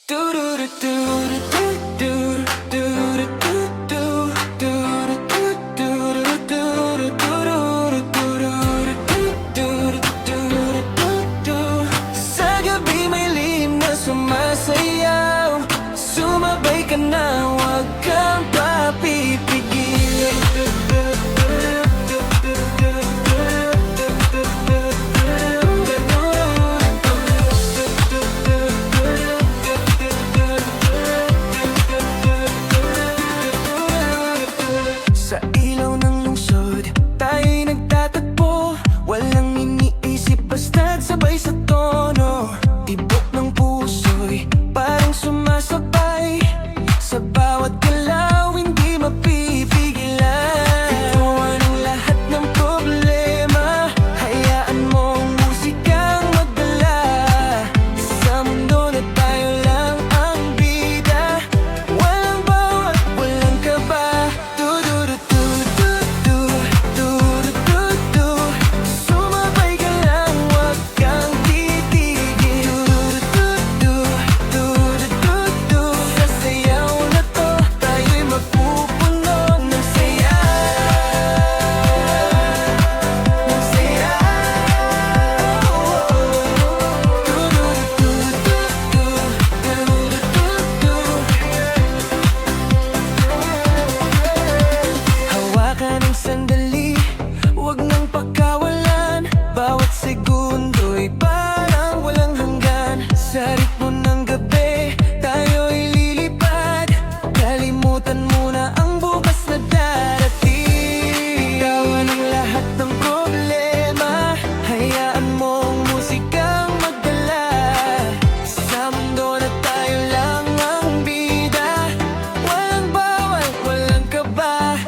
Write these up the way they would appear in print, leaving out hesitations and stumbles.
Sa gabi may lihim na sumasayaw, sumabay ka na, huwag kang papipigil. Sa ilaw ng lungsod, tayo'y nagtatagpo, walang iniisip basta't sabay sa tono. Tibok ng puso'y parang sumasabay, sa bawat galaw hindi mapipigilan. Iwan ang lahat ng problema, hayaan mong musikang magdala. Sa mundo na tayo lang ang bida, walang bawat, walang kaba. Sumabay ka lang, huwag kang titigil. Sa sayaw na to, tayo'y mapupuno ng saya. Ng saya. Hawakan ng sandali, huwag nang pagkawalan. Bawat segundo'y parang walang hanggan. Sa ritmo ng gabi, tayo'y lilipad. Kalimutan muna ang bukas na darating. Tawan ang lahat ng problema, hayaan mong musikang magdala. Sa mundo na tayo lang ang bida, walang bawal, walang kaba.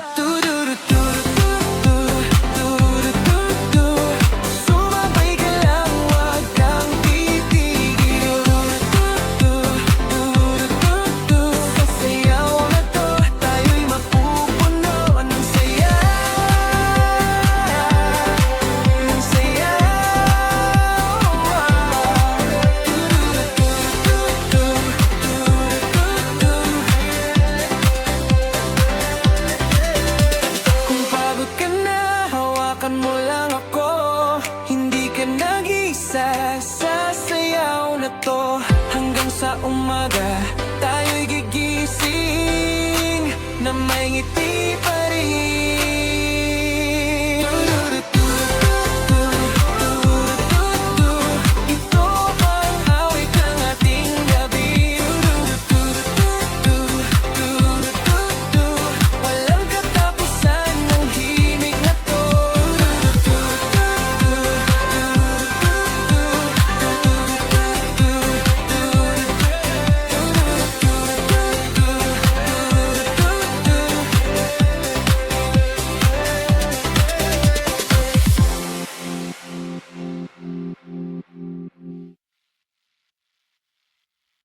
Sumabay ka lang, huwag kang titigil. Sa sayaw na to, tayo'y mapupuno ng saya. Ng saya. Kung pagod ka na, hawakan mo lang ako. Hindi ka nag-isa sa sayaw na to. Hanggang sa umaga, tayo'y gigising na may ngiti pa